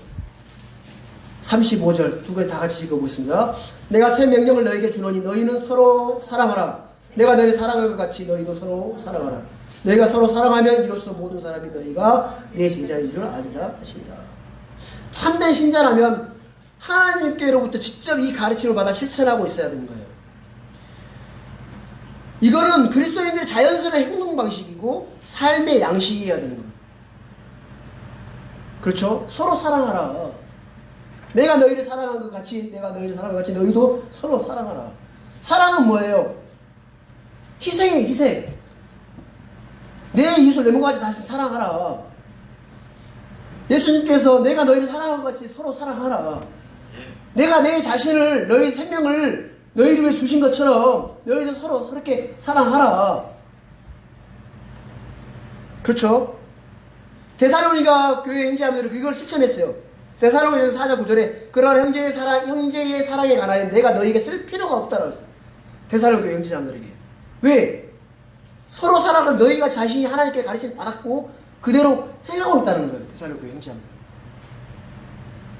35절 두 가지 다 같이 읽어보겠습니다. 내가 새 명령을 너에게 주노니 너희는 서로 사랑하라. 내가 너희를 사랑한 것 같이 너희도 서로 사랑하라. 너희가 서로 사랑하면 이로써 모든 사람이 너희가 내 제자인 줄 알리라 하십니다. 참된 신자라면 하나님께로부터 직접 이 가르침을 받아 실천하고 있어야 되는 거예요. 이거는 그리스도인들의 자연스러운 행동 방식이고 삶의 양식이어야 되는 겁니다. 그렇죠? 서로 사랑하라. 내가 너희를 사랑한 것 같이 내가 너희를 사랑한 것 같이 너희도 서로 사랑하라. 사랑은 뭐예요? 희생이에요. 희생. 내 이웃을 내 몸과 같이 다시 사랑하라. 예수님께서 내가 너희를 사랑한 것 같이 서로 사랑하라. 내가 내 자신을 너희 생명을 너희를 위해 주신 것처럼 너희도 서로 그렇게 사랑하라. 그렇죠? 데살로니가 교회 형제자매들은 이걸 실천했어요. 데살로니가서 4장 9절에 그러한 형제의 사랑에 관하여 내가 너희에게 쓸 필요가 없다라고 했어요. 데살로니가 형제자매들에게. 왜? 서로 사랑을 너희가 자신이 하나님께 가르침을 받았고 그대로 행하고 있다는 거예요. 데살로니가 형제자매들.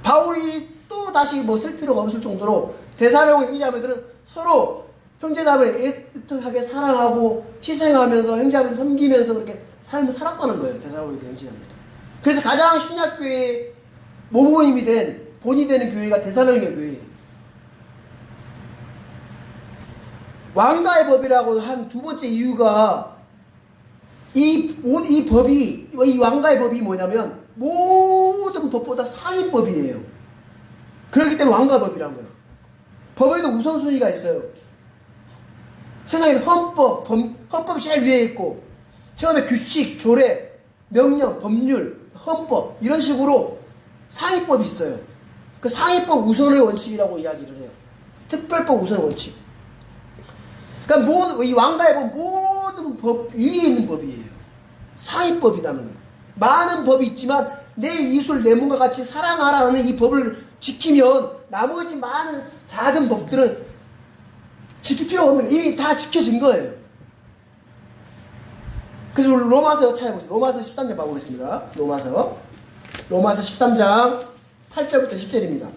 바울이 또 다시 쓸 필요가 없을 정도로 데살로니가 형제자매들은 서로 형제자매를 애틋하게 사랑하고 희생하면서 형제자매를 섬기면서 그렇게 삶을 살았다는 거예요. 데살로니가 형제자매들. 그래서 가장 신약교회의 모범이 된 본이 되는 교회가 데살로니가 교회예요. 왕가의 법이라고 한 두 번째 이유가 이 왕가의 법이 뭐냐면 모든 법보다 상위법이에요. 그렇기 때문에 왕가법이라는 거예요. 법에도 우선순위가 있어요. 세상에서 헌법이 제일 위에 있고 처음에 규칙, 조례, 명령, 법률, 헌법 이런 식으로 상위법이 있어요. 그 상위법 우선의 원칙이라고 이야기를 해요. 특별법 우선의 원칙. 그러니까 이 왕가의 법 모든 법 위에 있는 법이에요. 상위법이라는 거예요. 많은 법이 있지만 내 이웃을 내 몸과 같이 사랑하라는 이 법을 지키면 나머지 많은 작은 법들은 지킬 필요 없는 거예요. 이미 다 지켜진 거예요. 그래서 우리 로마서 찾아보겠습니다. 로마서 13장 봐보겠습니다. 로마서 13장 8절부터 10절입니다.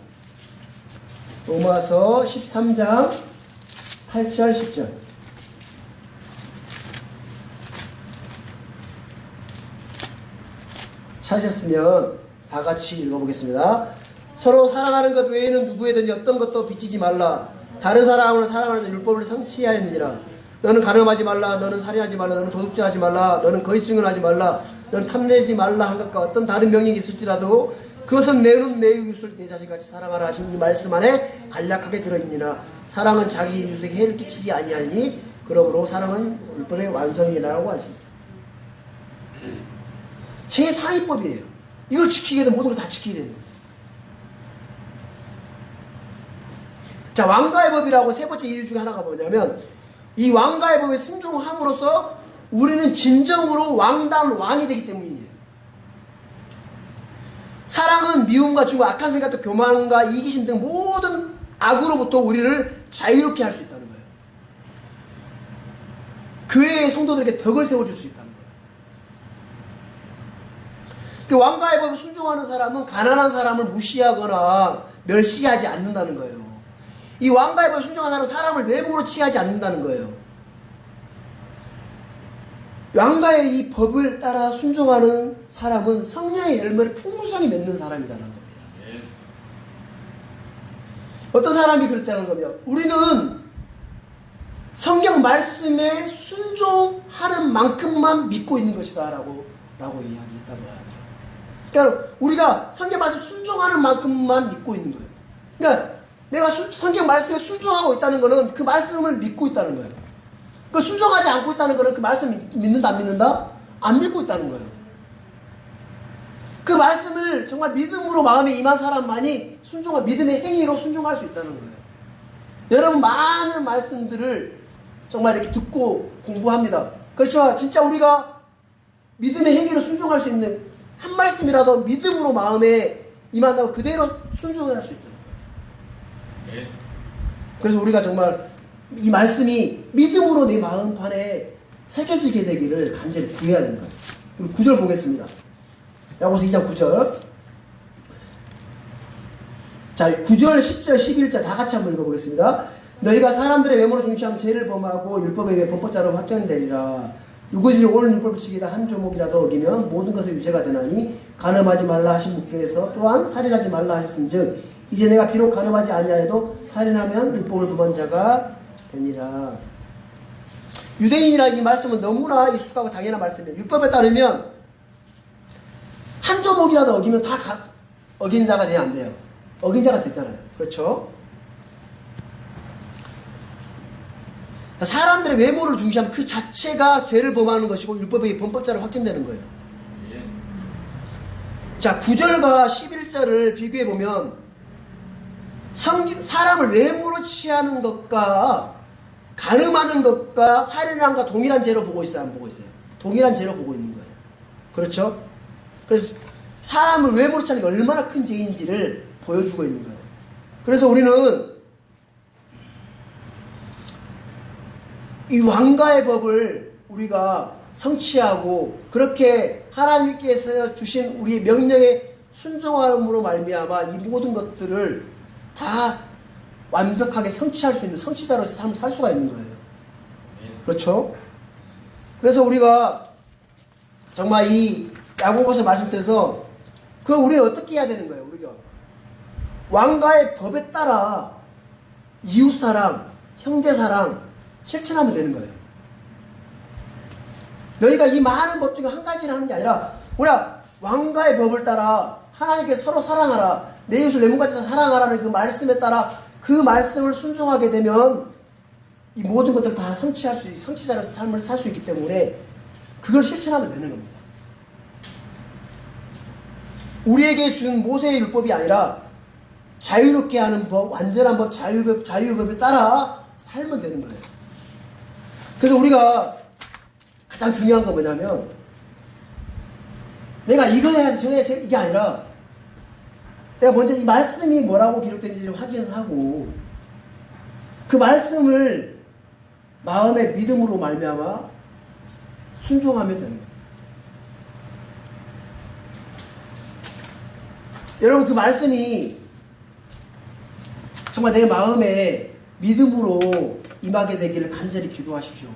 로마서 13장 8절 10절. 찾으셨으면 다 같이 읽어보겠습니다. 서로 사랑하는 것 외에는 누구에든지 어떤 것도 비치지 말라. 다른 사람을 사랑하는 율법을 성취하였느니라. 너는 가늠하지 말라. 너는 살인하지 말라. 너는 도둑질하지 말라. 너는 거짓 증언하지 말라. 너는 탐내지 말라 한 것과 어떤 다른 명령이 있을지라도 그것은 내는 내 이웃을 내 자신같이 사랑하라 하신 이 말씀 안에 간략하게 들어있느니라. 사랑은 자기 이웃에게 해를 끼치지 아니하니 그러므로 사랑은 율법의 완성이라고 하십니다. 제4위법이에요. 이걸 지키게 되면 모든 걸 다 지키게 됩니다. 자, 왕가의 법이라고 세 번째 이유 중에 하나가 뭐냐면 이 왕가의 법에 순종함으로써 우리는 진정으로 왕이 되기 때문이에요. 사랑은 미움과 증오, 악한 생각과 교만과 이기심 등 모든 악으로부터 우리를 자유롭게 할 수 있다는 거예요. 교회의 성도들에게 덕을 세워줄 수 있다는 거예요. 그 왕가의 법에 순종하는 사람은 가난한 사람을 무시하거나 멸시하지 않는다는 거예요. 이 왕가의 법에 순종하는 사람은 사람을 외모로 취하지 않는다는 거예요. 왕가의 이 법을 따라 순종하는 사람은 성령의 열매를 풍성히 맺는 사람이라는 겁니다. 어떤 사람이 그랬다는 겁니다. 우리는 성경 말씀에 순종하는 만큼만 믿고 있는 것이다 라고 이야기했다고 하더라고요. 그러니까 우리가 성경 말씀 순종하는 만큼만 믿고 있는 거예요. 그러니까 내가 성경 말씀에 순종하고 있다는 것은 그 말씀을 믿고 있다는 거예요. 그 순종하지 않고 있다는 것은 그 말씀 믿는다 안 믿는다? 안 믿고 있다는 거예요. 그 말씀을 정말 믿음으로 마음에 임한 사람만이 믿음의 행위로 순종할 수 있다는 거예요. 여러분 많은 말씀들을 정말 이렇게 듣고 공부합니다. 그렇지만 진짜 우리가 믿음의 행위로 순종할 수 있는 한 말씀이라도 믿음으로 마음에 임한다고 그대로 순종할 수 있다는 거예요. 네. 그래서 우리가 정말 이 말씀이 믿음으로 내 마음판에 새겨지게 되기를 간절히 구해야 됩니다. 우리 9절 보겠습니다. 야고보서 2장 9절. 자, 9절, 10절, 11절 다 같이 한번 읽어보겠습니다. 너희가 사람들의 외모로 중시하면 죄를 범하고 율법에 의해 범법자로 확정되리라. 누구든지 옳은 율법을 지키다 한 조목이라도 어기면 모든 것의 유죄가 되나니 간음하지 말라 하신 분께서 또한 살인하지 말라 하셨은즉 이제 내가 비록 간음하지 아니하여도 살인하면 율법을 범한 자가 되니라. 유대인이라는 이 말씀은 너무나 익숙하고 당연한 말씀이에요. 율법에 따르면 한 조목이라도 어기면 다 어긴 자가 돼야 안 돼요. 어긴 자가 됐잖아요. 그렇죠? 사람들의 외모를 중시하면 그 자체가 죄를 범하는 것이고 율법의 범법자로 확정되는 거예요. 자, 9절과 11절을 비교해보면 사람을 외모로 취하는 것과 간음하는 것과 살인하는 것과 동일한 죄로 보고 있어요? 안 보고 있어요? 동일한 죄로 보고 있는 거예요. 그렇죠? 그래서 사람을 외모로 취하는 게 얼마나 큰 죄인지를 보여주고 있는 거예요. 그래서 우리는 이 왕가의 법을 우리가 성취하고 그렇게 하나님께서 주신 우리의 명령에 순종함으로 말미암아 이 모든 것들을 다 완벽하게 성취할 수 있는 성취자로서 삶을 살 수가 있는 거예요. 그렇죠? 그래서 우리가 정말 이 야고보서 말씀드려서 우리는 어떻게 해야 되는 거예요? 우리가 왕가의 법에 따라 이웃사랑, 형제사랑 실천하면 되는 거예요. 너희가 이 많은 법 중에 한 가지를 하는 게 아니라 우리가 왕가의 법을 따라 하나님께 서로 사랑하라, 내 이웃을 내 몸같이 사랑하라는 그 말씀에 따라 그 말씀을 순종하게 되면 이 모든 것들을 다 성취자로서 삶을 살 수 있기 때문에 그걸 실천하면 되는 겁니다. 우리에게 준 모세의 율법이 아니라 자유롭게 하는 법, 완전한 법, 자유법에 따라 살면 되는 거예요. 그래서 우리가 가장 중요한 건 뭐냐면 내가 이거 해야지 저거 해야지 이게 아니라 내가 먼저 이 말씀이 뭐라고 기록된지를 확인을 하고 그 말씀을 마음의 믿음으로 말미암아 순종하면 되는 거예요. 여러분 그 말씀이 정말 내 마음에 믿음으로 임하게 되기를 간절히 기도하십시오.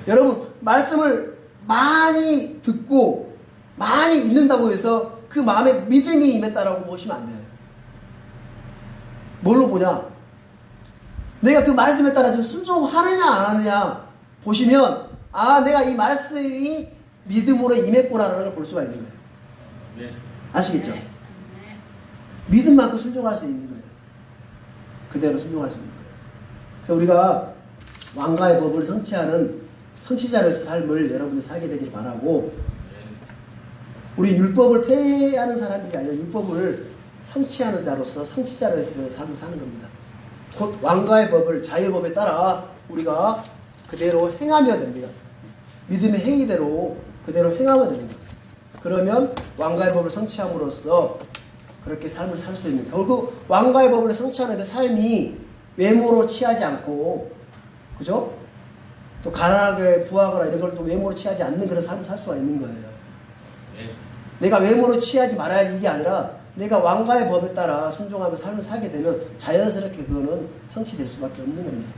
여러분 말씀을 많이 듣고 많이 믿는다고 해서 그 마음에 믿음이 임했다라고 보시면 안 돼요. 뭘로 보냐? 내가 그 말씀에 따라 지금 순종하느냐 안 하느냐 보시면 아 내가 이 말씀이 믿음으로 임했구나라는 걸 볼 수가 있는 거예요. 아시겠죠? 믿음만큼 순종할 수 있는 거예요. 그대로 순종할 수 있는 거예요. 그래서 우리가 왕가의 법을 성취하는 성취자로서 삶을 여러분이 살게 되길 바라고 우리 율법을 폐하는 사람들이 아니라 율법을 성취하는 자로서 성취자로서 삶을 사는 겁니다. 곧 왕가의 법을 자유법에 따라 우리가 그대로 행하면 됩니다. 믿음의 행위대로 그대로 행하면 됩니다. 그러면 왕가의 법을 성취함으로써 그렇게 삶을 살 수 있는 결국 왕가의 법을 성취하는 그 삶이 외모로 취하지 않고 그죠? 또 가난하게 부하거나 이런 걸 또 외모로 취하지 않는 그런 삶을 살 수가 있는 거예요. 내가 외모로 취하지 말아야 이게 아니라 내가 왕가의 법에 따라 순종하며 삶을 살게 되면 자연스럽게 그거는 성취될 수밖에 없는 겁니다.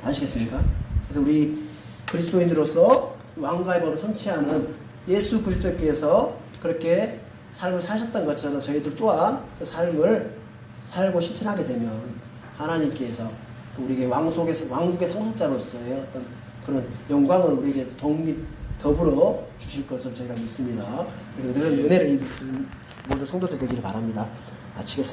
아시겠습니까? 그래서 우리 그리스도인으로서 왕가의 법을 성취하는 예수 그리스도께서 그렇게 삶을 사셨던 것처럼 저희들 또한 그 삶을 살고 실천하게 되면 하나님께서 또 우리에게 왕국의 상속자로서의 어떤 그런 영광을 우리에게 더불어 주실 것을 저희가 믿습니다. 그런 은혜를 입으신 모든 성도들 되기를 바랍니다. 마치겠습니다.